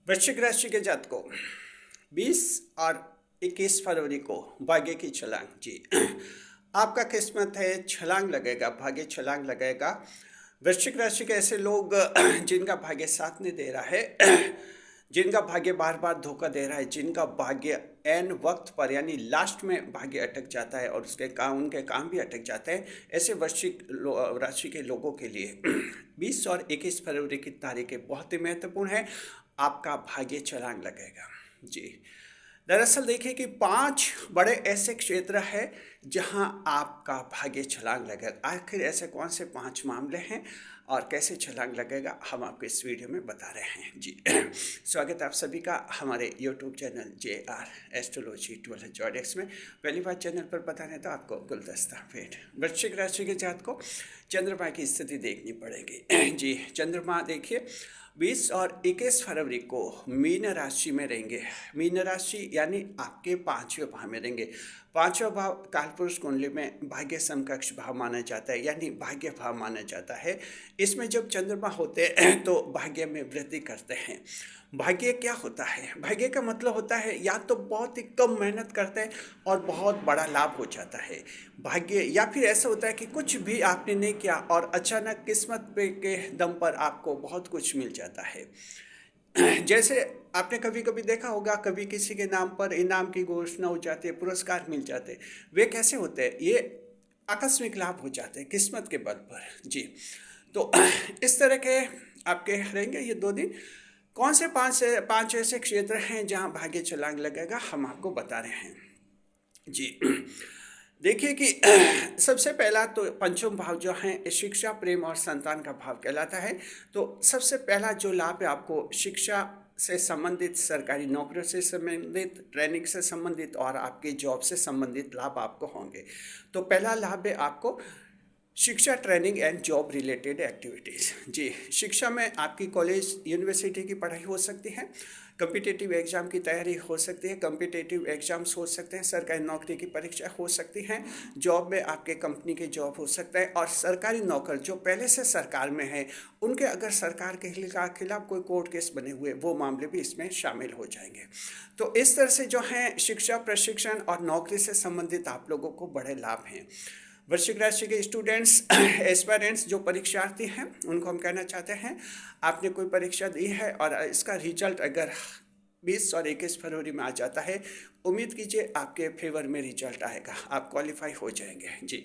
वृश्चिक राशि के जातकों 20 और 21 फरवरी को भाग्य की छलांग जी। आपका किस्मत है, छलांग लगेगा, भाग्य छलांग लगेगा। वृश्चिक राशि के ऐसे लोग जिनका भाग्य साथ नहीं दे रहा है, जिनका भाग्य बार बार धोखा दे रहा है, जिनका भाग्य एन वक्त पर यानी लास्ट में भाग्य अटक जाता है और उनके काम भी अटक जाते हैं, ऐसे वृश्चिक राशि के लोगों के लिए 20 और 21 फरवरी की तारीखें बहुत ही महत्वपूर्ण है। आपका भाग्य छलांग लगेगा जी। दरअसल देखिए कि 5 बड़े ऐसे क्षेत्र हैं जहां आपका भाग्य छलांग लगेगा। आखिर ऐसे कौन से 5 मामले हैं और कैसे छलांग लगेगा, हम आपको इस वीडियो में बता रहे हैं जी। स्वागत है आप सभी का हमारे यूट्यूब चैनल JR एस्ट्रोलॉजी 12 में। पहली बार चैनल पर बताने तो आपको गुलदस्ता भेंट। वृश्चिक राशि के जात को चंद्रमा की स्थिति देखनी पड़ेगी जी। चंद्रमा देखिए 20 और 21 फरवरी को मीन राशि में रहेंगे। मीन राशि यानी आपके 5वें भाव में रहेंगे। 5वां भाव कालपुरुष कुंडली में भाग्य समकक्ष भाव माना जाता है, यानी भाग्य भाव माना जाता है। इसमें जब चंद्रमा होते हैं तो भाग्य में वृद्धि करते हैं। भाग्य क्या होता है? भाग्य का मतलब होता है या तो बहुत ही कम मेहनत करते हैं और बहुत बड़ा लाभ हो जाता है भाग्य, या फिर ऐसा होता है कि कुछ भी आपने नहीं किया और अचानक किस्मत पे के दम पर आपको बहुत कुछ मिल जाता है। जैसे आपने कभी कभी देखा होगा, कभी किसी के नाम पर इनाम की घोषणा हो जाती है, पुरस्कार मिल जाते हैं। वे कैसे होते हैं? ये आकस्मिक लाभ हो जाते हैं किस्मत के बल पर जी। तो इस तरह के आपके रहेंगे ये 2 दिन। कौन से 5 ऐसे क्षेत्र हैं जहां भाग्य छलांग लगेगा, हम आपको बता रहे हैं जी। देखिए कि सबसे पहला तो पंचम भाव जो है शिक्षा, प्रेम और संतान का भाव कहलाता है। तो सबसे पहला जो लाभ है आपको शिक्षा से संबंधित, सरकारी नौकरियों से संबंधित, ट्रेनिंग से संबंधित और आपके जॉब से संबंधित लाभ आपको होंगे। तो पहला लाभ है आपको शिक्षा, training and job related activities जी। शिक्षा में आपकी कॉलेज यूनिवर्सिटी की पढ़ाई हो सकती है, कम्पिटिटिव एग्ज़ाम की तैयारी हो सकती है, कम्पिटिटिव एग्ज़ाम्स हो सकते हैं, सरकारी नौकरी की परीक्षा हो सकती है, जॉब में आपके कंपनी के जॉब हो सकता है। और सरकारी नौकर जो पहले से सरकार में है, उनके अगर सरकार के खिलाफ कोई कोर्ट केस बने हुए, वो मामले भी इसमें शामिल हो जाएंगे। तो इस तरह से जो है शिक्षा, प्रशिक्षण और नौकरी से संबंधित आप लोगों को बड़े लाभ हैं। वृश्चिक राशि के स्टूडेंट्स, एस्पायरेंट्स जो परीक्षार्थी हैं, उनको हम कहना चाहते हैं, आपने कोई परीक्षा दी है और इसका रिजल्ट अगर 20 और 21 फरवरी में आ जाता है, उम्मीद कीजिए आपके फेवर में रिजल्ट आएगा, आप क्वालिफाई हो जाएंगे जी।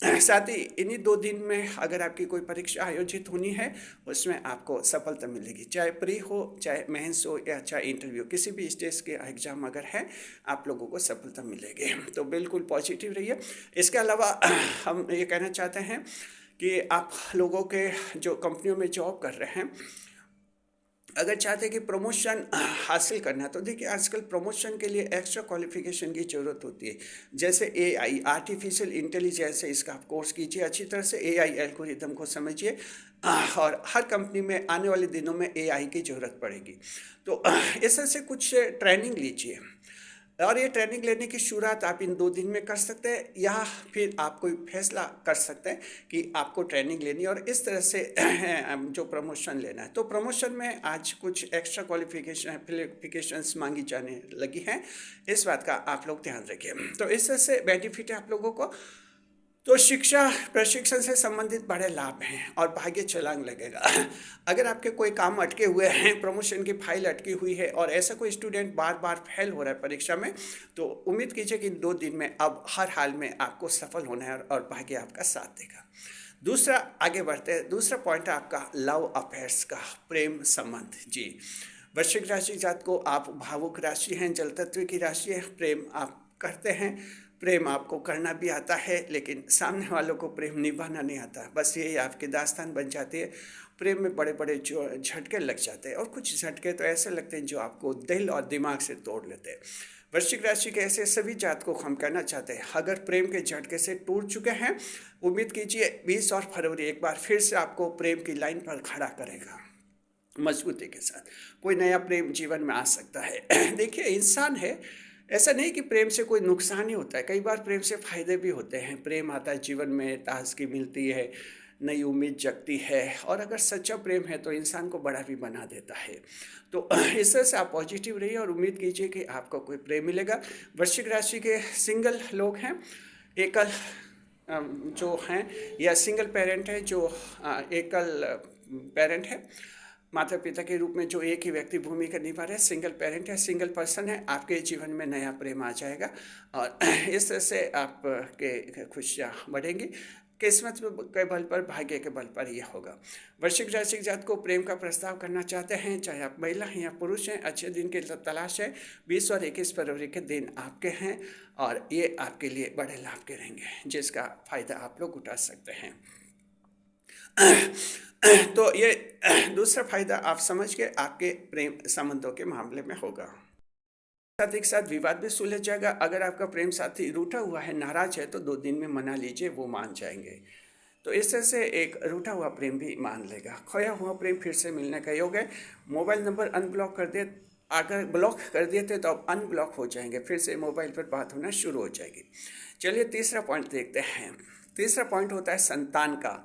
साथ ही इन्हीं 2 दिन में अगर आपकी कोई परीक्षा आयोजित होनी है, उसमें आपको सफलता मिलेगी, चाहे प्री हो, चाहे मेंस हो या चाहे इंटरव्यू, किसी भी स्टेज के एग्ज़ाम अगर है, आप लोगों को सफलता मिलेगी। तो बिल्कुल पॉजिटिव रहिए। इसके अलावा हम ये कहना चाहते हैं कि आप लोगों के जो कंपनियों में जॉब कर रहे हैं, अगर चाहते हैं कि प्रमोशन हासिल करना है, तो देखिए आजकल प्रमोशन के लिए एक्स्ट्रा क्वालिफिकेशन की ज़रूरत होती है। जैसे AI आर्टिफिशियल इंटेलिजेंस है, इसका आप कोर्स कीजिए, अच्छी तरह से AI एल्गोरिदम को समझिए। और हर कंपनी में आने वाले दिनों में AI की ज़रूरत पड़ेगी। तो इस तरह से कुछ ट्रेनिंग लीजिए और ये ट्रेनिंग लेने की शुरुआत आप इन 2 दिन में कर सकते हैं, या फिर आप कोई फैसला कर सकते हैं कि आपको ट्रेनिंग लेनी है और इस तरह से जो प्रमोशन लेना है। तो प्रमोशन में आज कुछ एक्स्ट्रा क्वालिफिकेशंस मांगी जाने लगी हैं, इस बात का आप लोग ध्यान रखिए। तो इस तरह से बेनिफिट है आप लोगों को। तो शिक्षा, प्रशिक्षण से संबंधित बड़े लाभ हैं और भाग्य छलांग लगेगा। अगर आपके कोई काम अटके हुए हैं, प्रमोशन की फाइल अटकी हुई है और ऐसा कोई स्टूडेंट बार बार फेल हो रहा है परीक्षा में, तो उम्मीद कीजिए कि इन 2 दिन में अब हर हाल में आपको सफल होना है और भाग्य आपका साथ देगा। दूसरा, आगे बढ़ते हैं, दूसरा पॉइंट है आपका लव अफेयर्स का, प्रेम संबंध जी। वृश्चिक राशि जात को आप भावुक राशि हैं, जल तत्व की राशि है, प्रेम आप करते हैं, प्रेम आपको करना भी आता है, लेकिन सामने वालों को प्रेम निभाना नहीं आता। बस यही आपकी दास्तान बन जाती है। प्रेम में बड़े बड़े जो झटके लग जाते हैं, और कुछ झटके तो ऐसे लगते हैं जो आपको दिल और दिमाग से तोड़ लेते हैं। वृश्चिक राशि के ऐसे सभी जात को हम कहना चाहते हैं, अगर प्रेम के झटके से टूट चुके हैं, उम्मीद कीजिए 20 और फरवरी एक बार फिर से आपको प्रेम की लाइन पर खड़ा करेगा मजबूती के साथ। कोई नया प्रेम जीवन में आ सकता है। देखिए इंसान है, ऐसा नहीं कि प्रेम से कोई नुकसान ही होता है, कई बार प्रेम से फायदे भी होते हैं। प्रेम आता है जीवन में, ताजगी मिलती है, नई उम्मीद जगती है, और अगर सच्चा प्रेम है तो इंसान को बड़ा भी बना देता है। तो इस तरह से आप पॉजिटिव रहिए और उम्मीद कीजिए कि आपको कोई प्रेम मिलेगा। वृश्चिक राशि के सिंगल लोग हैं, एकल जो हैं, या सिंगल पेरेंट है, जो एकल पेरेंट है, माता पिता के रूप में जो एक ही व्यक्ति भूमिका निभा रहे हैं, सिंगल पेरेंट है, सिंगल पर्सन है, आपके जीवन में नया प्रेम आ जाएगा और इस तरह से आपके खुशियाँ बढ़ेंगी। किस्मत के बल पर, भाग्य के बल पर यह होगा। वृश्चिक राशि जात को प्रेम का प्रस्ताव करना चाहते हैं, चाहे आप महिला हैं या पुरुष हैं, अच्छे दिन की तलाश है। 20 और 21 फरवरी के दिन आपके हैं और ये आपके लिए बड़े लाभ के रहेंगे, जिसका फायदा आप लोग उठा सकते हैं। तो ये दूसरा फायदा आप समझ के आपके प्रेम संबंधों के मामले में होगा। साथ एक साथ विवाद भी सुलझ जाएगा। अगर आपका प्रेम साथी रूठा हुआ है, नाराज है, तो 2 दिन में मना लीजिए, वो मान जाएंगे। तो इस तरह से एक रूठा हुआ प्रेम भी मान लेगा। खोया हुआ प्रेम फिर से मिलने का योग है। मोबाइल नंबर अनब्लॉक कर दे, अगर ब्लॉक कर दिए थे तो अब अनब्लॉक हो जाएंगे, फिर से मोबाइल पर बात होना शुरू हो जाएगी। चलिए तीसरा पॉइंट देखते हैं। तीसरा पॉइंट होता है संतान का,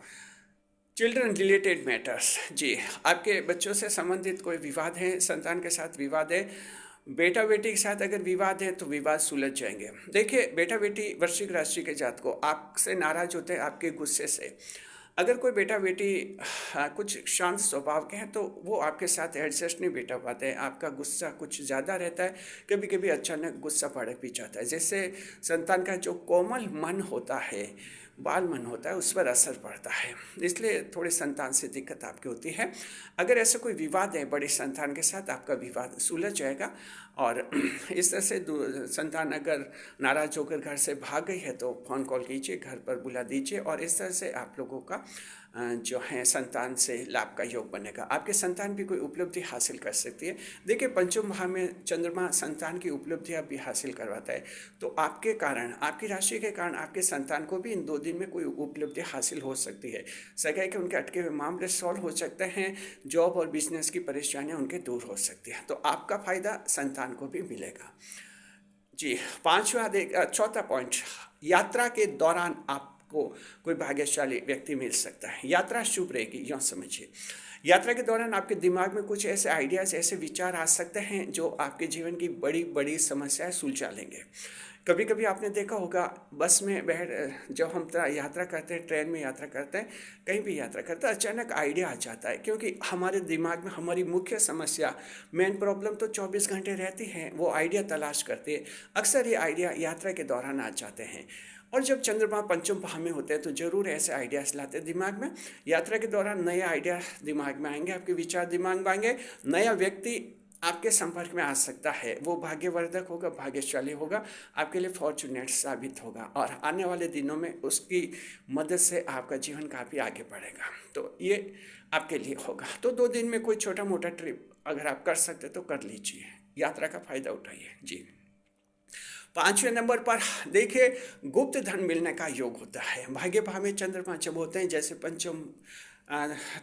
चिल्ड्रन रिलेटेड मैटर्स। जी, आपके बच्चों से संबंधित कोई विवाद है, संतान के साथ विवाद है, बेटा बेटी के साथ अगर विवाद है तो विवाद सुलझ जाएंगे। देखिए, बेटा बेटी वृश्चिक राशि के जात को आपसे नाराज होते हैं आपके गुस्से से। अगर कोई बेटा बेटी कुछ शांत स्वभाव के हैं तो वो आपके साथ एडजस्ट नहीं बैठा पाते हैं, आपका गुस्सा कुछ ज़्यादा रहता है, कभी कभी अचानक गुस्सा भड़क भी जाता है, जिससे संतान का जो कोमल मन होता है, बाल मन होता है, उस पर असर पड़ता है। इसलिए थोड़ी संतान से दिक्कत आपकी होती है। अगर ऐसा कोई विवाद है बड़ी संतान के साथ, आपका विवाद सुलझ जाएगा और इस तरह से संतान अगर नाराज होकर घर से भाग गई है तो फ़ोन कॉल कीजिए, घर पर बुला दीजिए और इस तरह से आप लोगों का जो है संतान से लाभ का योग बनेगा। आपके संतान भी कोई उपलब्धि हासिल कर सकती है। देखिए, पंचम भाव में चंद्रमा संतान की उपलब्धियां भी हासिल करवाता है, तो आपके कारण, आपकी राशि के कारण आपके संतान को भी इन 2 दिन में कोई उपलब्धि हासिल हो सकती है। सगाई के उनके अटके हुए मामले सॉल्व हो सकते हैं, जॉब और बिजनेस की परेशानियां उनके दूर हो सकती हैं, तो आपका फायदा संतान को भी मिलेगा। जी, चौथा पॉइंट, यात्रा के दौरान आपको कोई भाग्यशाली व्यक्ति मिल सकता है। यात्रा शुभ रहेगी, यूँ समझिए। यात्रा के दौरान आपके दिमाग में कुछ ऐसे आइडियाज़, ऐसे विचार आ सकते हैं जो आपके जीवन की बड़ी बड़ी समस्याएं सुलझा लेंगे। कभी कभी आपने देखा होगा, बस में जब हम यात्रा करते हैं, ट्रेन में यात्रा करते हैं, कहीं भी यात्रा करते हैं, अचानक आइडिया आ जाता है, क्योंकि हमारे दिमाग में हमारी मुख्य समस्या, मेन प्रॉब्लम तो 24 घंटे रहती है, वो आइडिया तलाश करते हैं। अक्सर ये आइडिया यात्रा के दौरान आ जाते हैं और जब चंद्रमा पंचम भाव में होते हैं तो ज़रूर ऐसे आइडियाज़ लाते हैं दिमाग में। यात्रा के दौरान नए आइडिया दिमाग में आएंगे, आपके विचार दिमाग में आएंगे, नया व्यक्ति आपके संपर्क में आ सकता है, वो भाग्यवर्धक होगा, भाग्यशाली होगा, आपके लिए फॉर्चुनेट साबित होगा और आने वाले दिनों में उसकी मदद से आपका जीवन काफ़ी आगे बढ़ेगा। तो ये आपके लिए होगा। तो 2 दिन में कोई छोटा मोटा ट्रिप अगर आप कर सकते तो कर लीजिए, यात्रा का फ़ायदा उठाइए। जी, 5वें नंबर पर देखिए, गुप्त धन मिलने का योग होता है। भाग्य भाव में चंद्रमा जब होते हैं, जैसे पंचम,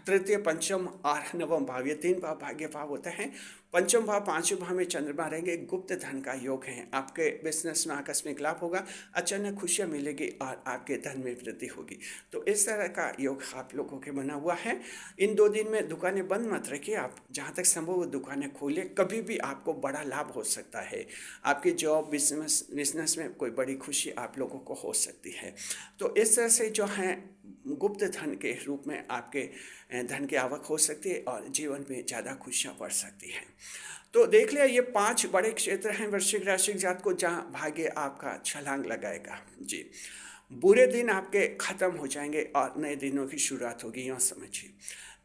तृतीय, पंचम और नवम भाव, ये 3 भाव भाग्य भाव होते हैं। पंचम भाव, 5वें भाव में चंद्रमा रहेंगे, गुप्त धन का योग है। आपके बिजनेस में आकस्मिक लाभ होगा, अचानक खुशियाँ मिलेगी और आपके धन में वृद्धि होगी। तो इस तरह का योग आप लोगों के बना हुआ है। इन 2 दिन में दुकानें बंद मत रखिए, आप जहाँ तक संभव दुकानें खोलें, कभी भी आपको बड़ा लाभ हो सकता है। आपकी जॉब, बिजनेस में कोई बड़ी खुशी आप लोगों को हो सकती है। तो इस तरह से जो है गुप्त धन के रूप में आपके धन की आवक हो सकती है और जीवन में ज़्यादा खुशियाँ बढ़ सकती हैं। तो देख लिया, ये 5 बड़े क्षेत्र हैं वृश्चिक राशि जात को जहाँ भाग्य आपका छलांग लगाएगा। जी, बुरे दिन आपके ख़त्म हो जाएंगे और नए दिनों की शुरुआत होगी, यूँ समझिए।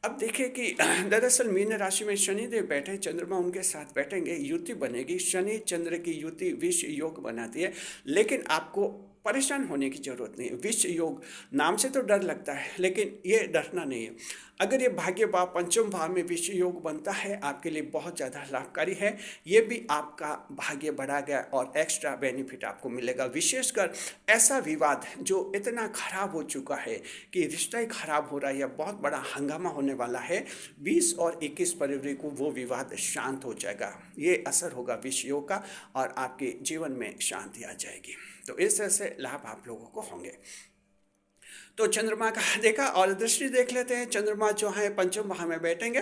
अब देखिए कि दरअसल मीन राशि में शनिदेव बैठे, चंद्रमा उनके साथ बैठेंगे, युति बनेगी। शनि चंद्र की युति विष योग बनाती है, लेकिन आपको परेशान होने की जरूरत नहीं है। विष योग नाम से तो डर लगता है, लेकिन ये डरना नहीं है। अगर ये भाग्य भाव पंचम भाव में विष योग बनता है, आपके लिए बहुत ज़्यादा लाभकारी है। ये भी आपका भाग्य बढ़ा गया और एक्स्ट्रा बेनिफिट आपको मिलेगा। विशेषकर ऐसा विवाद जो इतना खराब हो चुका है कि रिश्ता ही खराब हो रहा है या बहुत बड़ा हंगामा होने वाला है, 20 और 21 फरवरी को वो विवाद शांत हो जाएगा। ये असर होगा विष योग का और आपके जीवन में शांति आ जाएगी। तो इस तरह से लाभ आप लोगों को होंगे। तो चंद्रमा का देखा और दृष्टि देख लेते हैं। चंद्रमा जो है पंचम भाव में बैठेंगे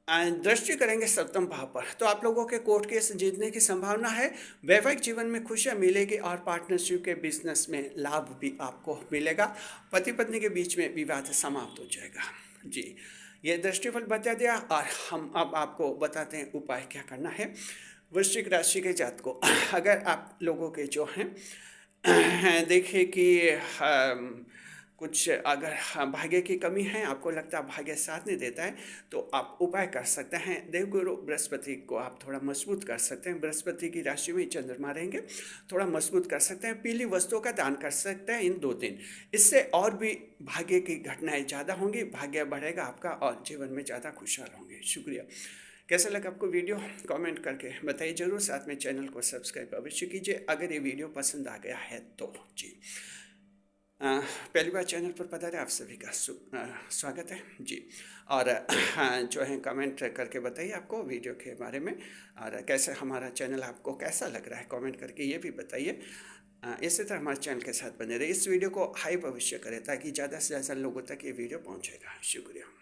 एंड दृष्टि करेंगे सप्तम भाव पर। तो आप लोगों के कोर्ट केस जीतने की संभावना है। वैवाहिक जीवन में खुशियां मिलेगी और पार्टनरशिप के बिजनेस में लाभ भी आपको मिलेगा। पति पत्नी के बीच में विवाद समाप्त हो जाएगा। जी, ये दृष्टिफल बता दिया और हम अब आपको बताते हैं उपाय क्या करना है। वृश्चिक राशि के जात को अगर आप लोगों के जो हैं देखिए कि कुछ अगर भाग्य की कमी है, आपको लगता है भाग्य साथ नहीं देता है, तो आप उपाय कर सकते हैं। देवगुरु बृहस्पति को आप थोड़ा मजबूत कर सकते हैं। बृहस्पति की राशि में चंद्रमा रहेंगे, थोड़ा मजबूत कर सकते हैं। पीली वस्तुओं का दान कर सकते हैं इन 2 दिन। इससे और भी भाग्य की घटनाएं ज़्यादा होंगी, भाग्य बढ़ेगा आपका और जीवन में ज़्यादा खुशहाल होंगे। शुक्रिया। कैसा लगा आपको वीडियो कमेंट करके बताइए जरूर। साथ में चैनल को सब्सक्राइब अवश्य कीजिए अगर ये वीडियो पसंद आ गया है तो। जी, पहली बार चैनल पर पधारे आप सभी का स्वागत है जी। और जो है कमेंट करके बताइए आपको वीडियो के बारे में, और कैसे हमारा चैनल आपको कैसा लग रहा है कमेंट करके ये भी बताइए। इसी तरह हमारे चैनल के साथ बने रहिए। इस वीडियो को हाइप अवश्य करें ताकि ज़्यादा से ज़्यादा लोगों तक ये वीडियो पहुँचेगा। शुक्रिया।